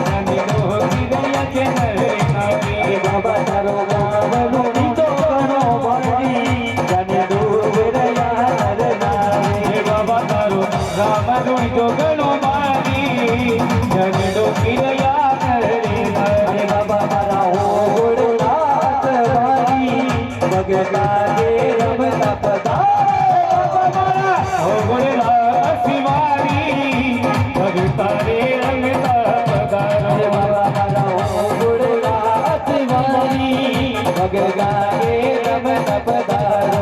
ननी रोगी दया के नरनारी अरे बाबा तारो गावरूनी जो करो वाणी जन दो रया दरसानी हे बाबा तारो रावण जगनो मारी ननी रोगी दया करना अरे बाबा मारा हो गुड़नाथ वाणी भगता रे रमता पदा हो गुड़िया शिवानी भगता रे रंगता पधारो अरे बाबा मारा हो गुड़नाथ वाणी भगता रे रमता पदारो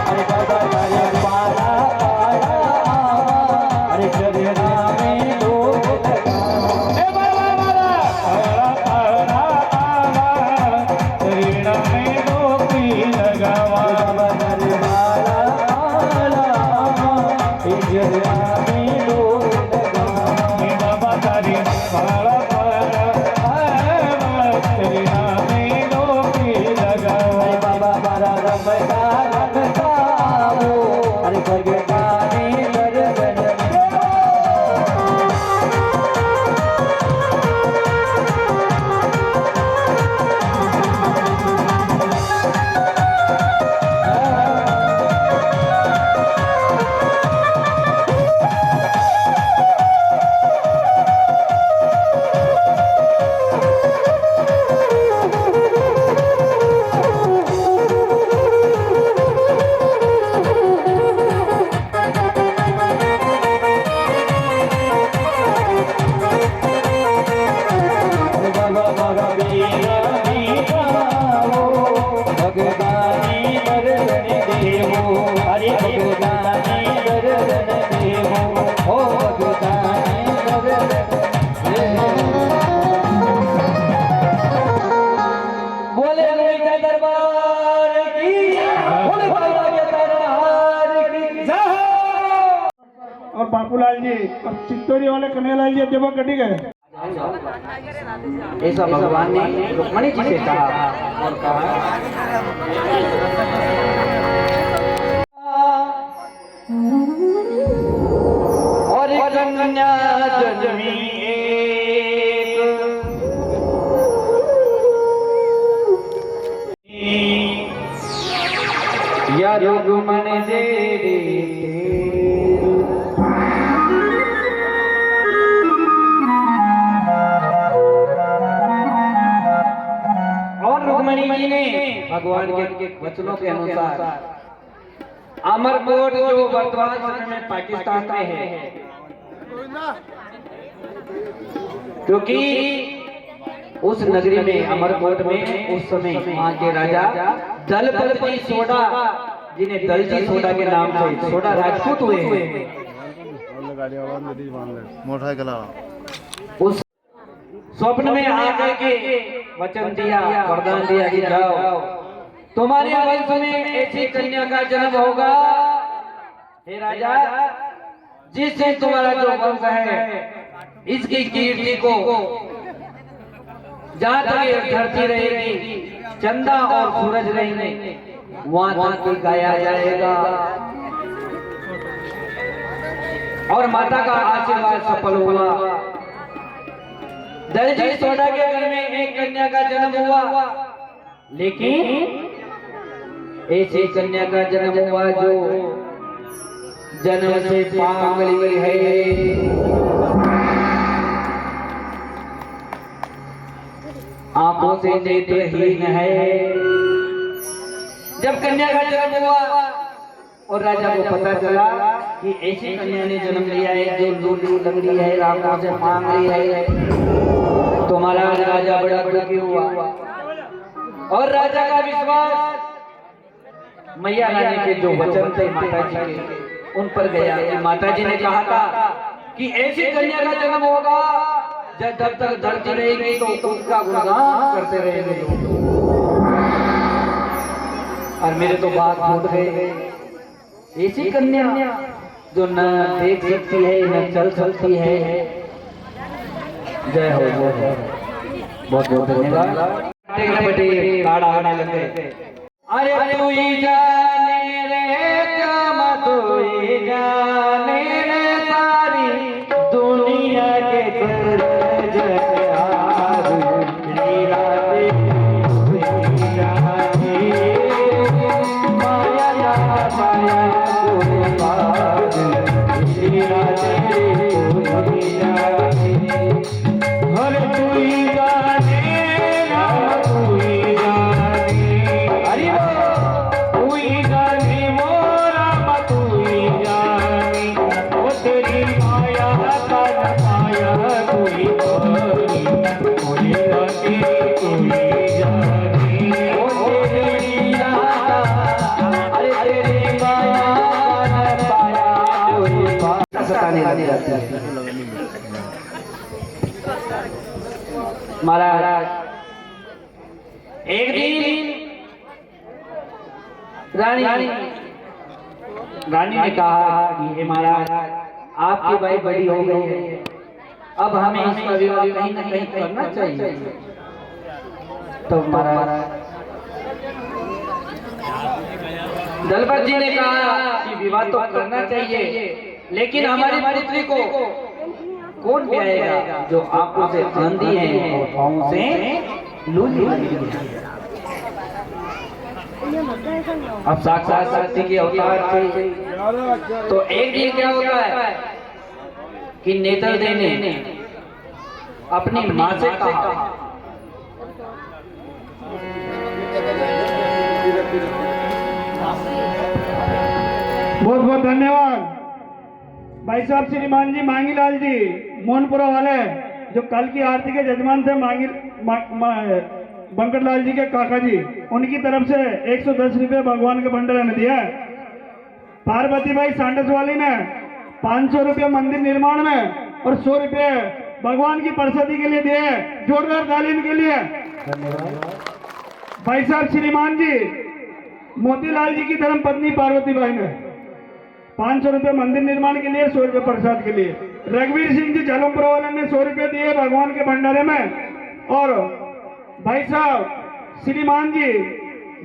अरे बाबा तारे पारा पारा अरे चरना में लोग लगाओ हे बाबा मारा तारा तारा आवा शरीर में गोपी लगावा बाबा तारे पारा पारा हे चरना में लोग लगाओ हे बाबा तारी पारा पारा आवा शरीर में गोपी लगावा अरे बाबा मारा रमता रमता वो अरे भगता ने दर्शन अरे बाबा मारा बीरा बीरा वो भगता ने दर्शन देवो अरे भगता ने दर्शन देवो ओ भगता ने दर्शन देवो बोले लोहिया दरबार की बोले बाबा के दरबार की जय और बापूलाल जी और चित्तौड़ी वाले कन्हैयालाल जी अब जब कटी गए ऐसा भगवान ने रुक्मणी जी से कहा और कहा और कन्या जन्मी एक या रुक्मणी देवी और रुक्मणी जी ने भगवान के वचनों के अनुसार अमरकोट जो वर्तमान समय में पाकिस्तान में है, क्योंकि उस नगरी में अमरकोट में उस समय वहाँ के राजा दलपति सोडा जिन्हें दलजी सोडा के नाम से सोडा राजपूत हुए हैं, उस स्वप्न में आकर के वचन दिया, वरदान दिया कि जाओ तुम्हारे वंश में ऐसी कन्या का जन्म होगा हे राजा, जिससे तुम्हारा जो वंश है इसकी कीर्ति को जहाँ तक ये धरती रहेगी, चंदा और सूरज रहेंगे, वहां तक गाया जाएगा और माता का आशीर्वाद सफल हुआ। दलजी सोडा के घर में एक कन्या का जन्म हुआ लेकिन ऐसी कन्या का जन्म हुआ जो जन्म से पागली है, आंखों से नेत्रहीन है। जब कन्या का जन्म हुआ और राजा को पता चला कि ऐसी कन्या ने जन्म लिया है जो लूलू लंगड़ी है, आंखों से मांग रही है, तो महाराज राजा बड़ा दुखी हुआ। और राजा का विश्वास मैया रानी के जो वचन थे माता जी के उन पर गया कि माता जी ने कहा था कि ऐसी कन्या का जन्म होगा जब तक धरती रहेगी तो उसका गुणगान करते रहेंगे लोग। और मेरे तो बात फूट गए। ऐसी कन्या जो न देख सकती है न चल सकती है। जय हो, जय हो, बहुत बहुत धन्यवाद। काड़ा आने लगे। अरे तू ही जाने रे कामा, तू ही जाने रे सारी दुनिया के जगहार लीला दे, तू ही जाने माया या माया कोई पार लीला दे, तू ही जाने। अरे तू ही जाने महाराज एक दिन रानी ने कहा कि हे महाराज आपकी भाई बड़ी हो गई है, अब हमें इसका विवाह कहीं न कहीं करना चाहिए। तो महाराज दलपत जी ने कहा कि विवाह तो करना चाहिए, लेकिन हमारी पुत्री को कौन ब्याएगा जो आंखों से अंधी है और पांवों से लूली है। अब साक्षात शक्ति के अवतार थे। तो एक दिन क्या होता है कि नेत्रदे ने अपनी मां से कहा, बहुत बहुत धन्यवाद भाई साहब श्रीमान जी मांगीलाल जी मोहनपुरा वाले, जो कल की आरती के जजमान थे। बंकटलाल जी के काका जी, उनकी तरफ से 110 रुपये भगवान के भंडारे में दिया। पार्वती भाई सांडस वाली ने 500 रुपये मंदिर निर्माण में और 100 रुपये भगवान की प्रसादी के लिए दिए। जोरदार ताली इनके लिए। भाई साहब श्रीमान जी मोतीलाल जी की धर्म पत्नी पार्वती भाई ने 500 रुपये मंदिर निर्माण के लिए, 100 रुपये प्रसाद के लिए। रघुवीर सिंह जी जालमपुरा वाले ने 100 रुपये दिए भगवान के भंडारे में। और भाई साहब श्रीमान जी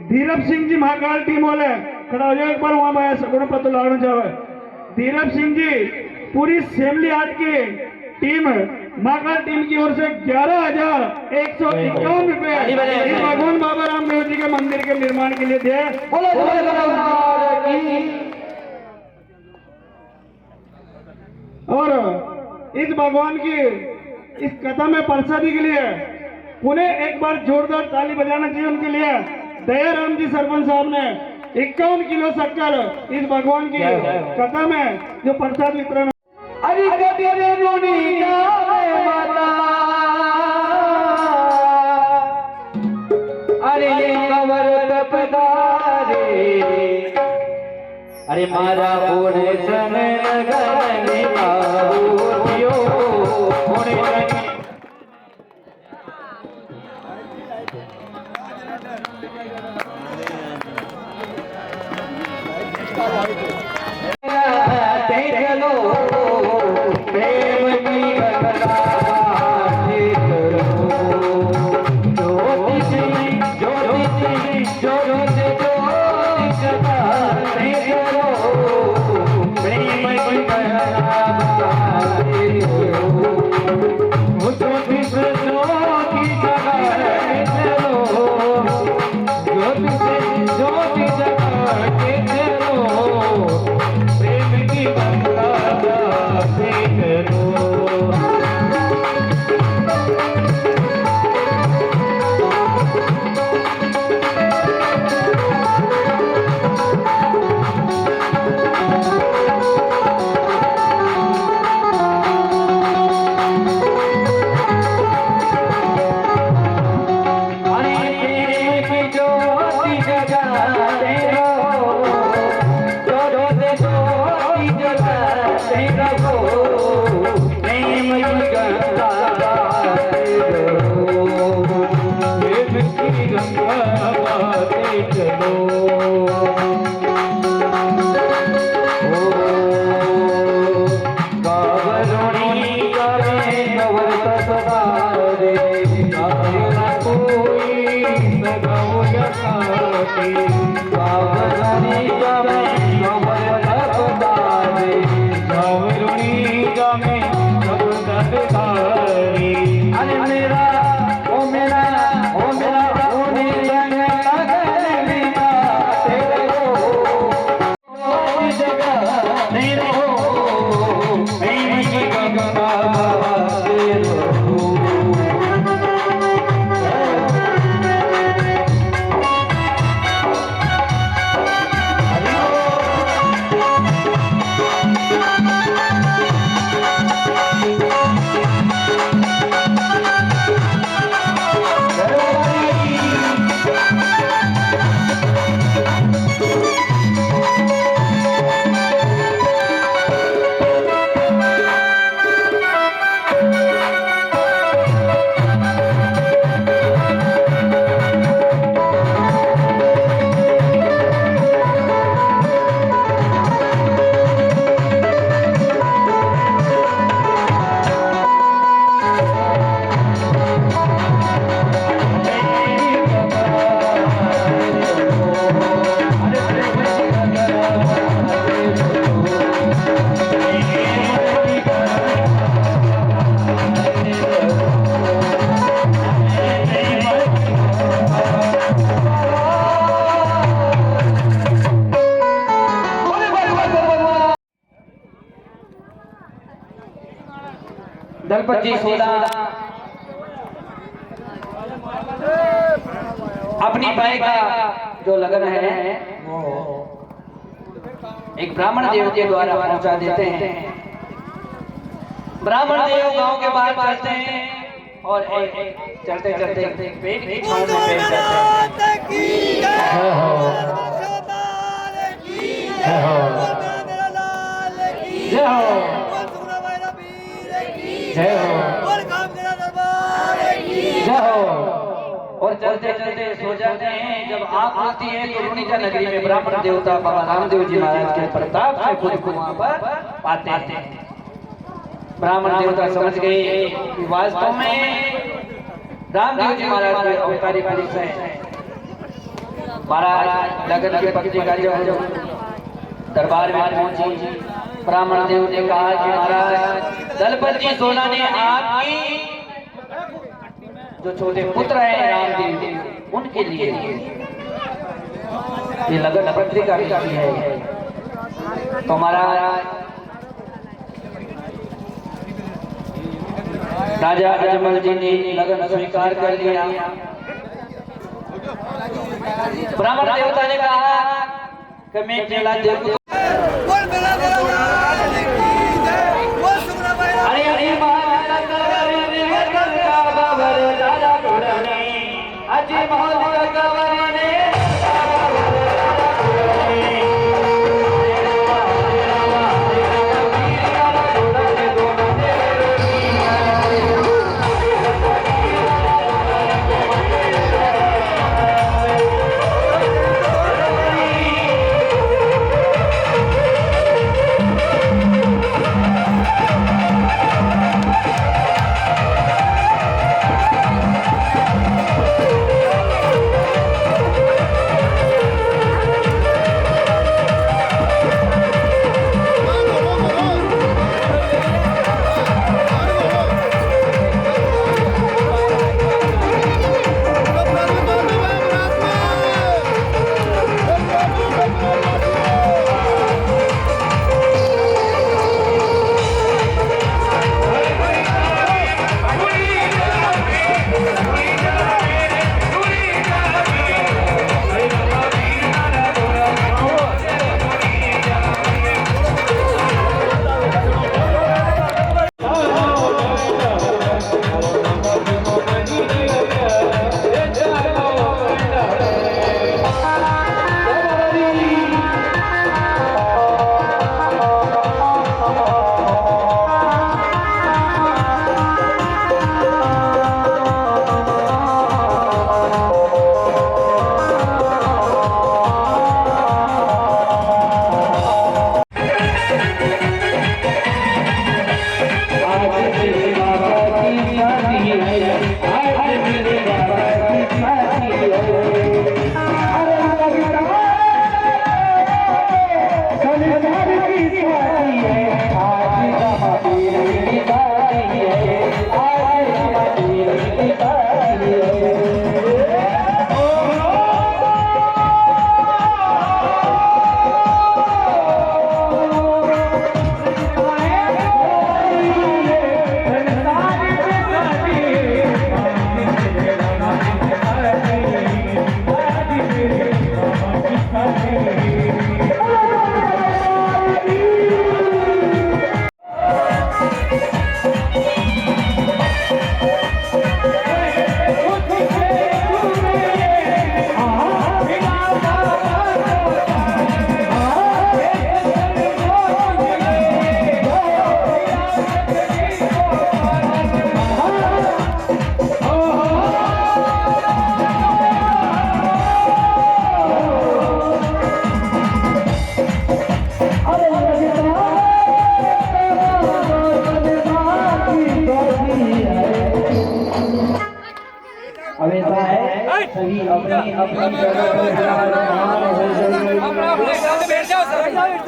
धीरज सिंह जी महाकाल टीम वाले, खड़ा हो जाओ एक बार वहां भाई सगुण पत्र लागना चाहे। धीरज सिंह जी पूरी सेमली आर्ट की टीम महाकाल टीम की ओर से 11,151 रुपये भगवान बाबा रामदेव जी के मंदिर के निर्माण के लिए दिए। और इस भगवान की इस कथा में प्रसादी के लिए उन्हें एक बार जोरदार ताली बजाना चाहिए उनके लिए। दयाराम जी सरपंच साहब ने 51 किलो शक्कर इस भगवान की कथा में जो प्रसाद वितरण। अरे मारा ओढ़े सन लगने आओ ओढ़े देख लो प्रेम की घटना ज्योति जगा के चलो, प्रेम की गंगा से चलो। दलपत जी 16 अपनी बाई का जो लगन है वो एक ब्राह्मण देव के द्वारा पहुंचा देते हैं। ब्राह्मण देव गांव के बाहर चलते हैं और चलते चलते पेट की छांव में बैठ जाते हैं। जय हो जय हो। और चलते चलते सो जाते हैं। जब आँख खुलती है तो रुणिजा नगरी में ब्राह्मण देवता बाबा रामदेव जी महाराज के प्रताप से खुद को वहां पर पाते हैं। ब्राह्मण देवता समझ गए कि वास्तव में रामदेव जी महाराज के अवतारी पुरुष हैं। महाराज लगन की पत्रिका जो दरबार में पहुंची, ब्राह्मण देव ने कहा कि महाराज दलपत जी 16 ने आपकी जो छोटे पुत्र हैं रामदेव उनके लिए ये लगन पत्रिका लिखी है। तो महाराज राजा अजमल जी ने लगन स्वीकार कर लिया। ब्राह्मण देवता ने कहा कि मैं केला देव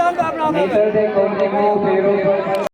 मतदान का अपना नेतर से कौन से को पैरों पर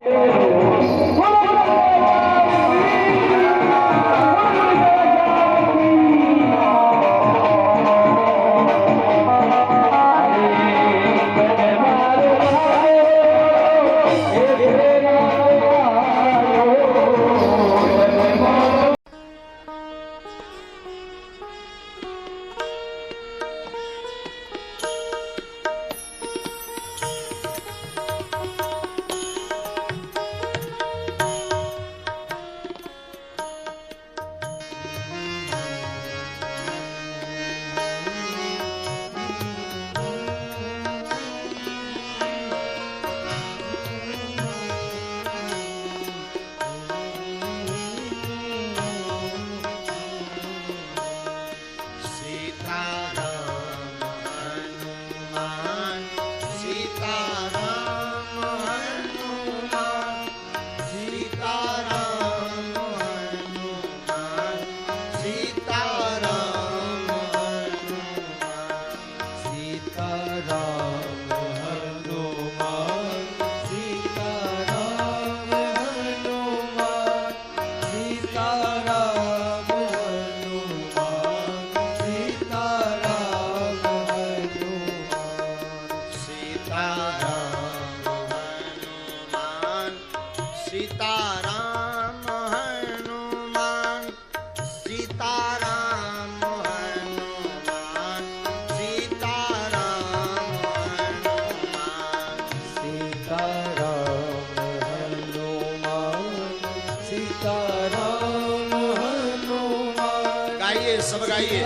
गाइए सब गाइए।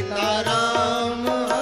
सीताराम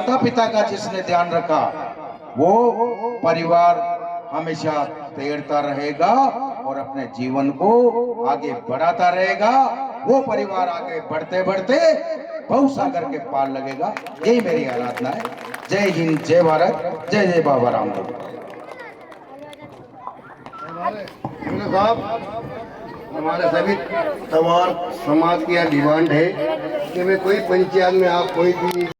माता पिता का जिसने ध्यान रखा वो परिवार हमेशा तैरता रहेगा और अपने जीवन को आगे बढ़ाता रहेगा। वो परिवार आगे बढ़ते बढ़ते बहुत सागर के पार लगेगा। यही मेरी आराधना है। जय हिंद, जय भारत, जय जय बाबा रामदेव। साहब, हमारे सभी तवार समाज की यह डिमांड है कि मैं कोई पंचायत में आप कोई भी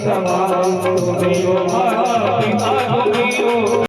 भवानी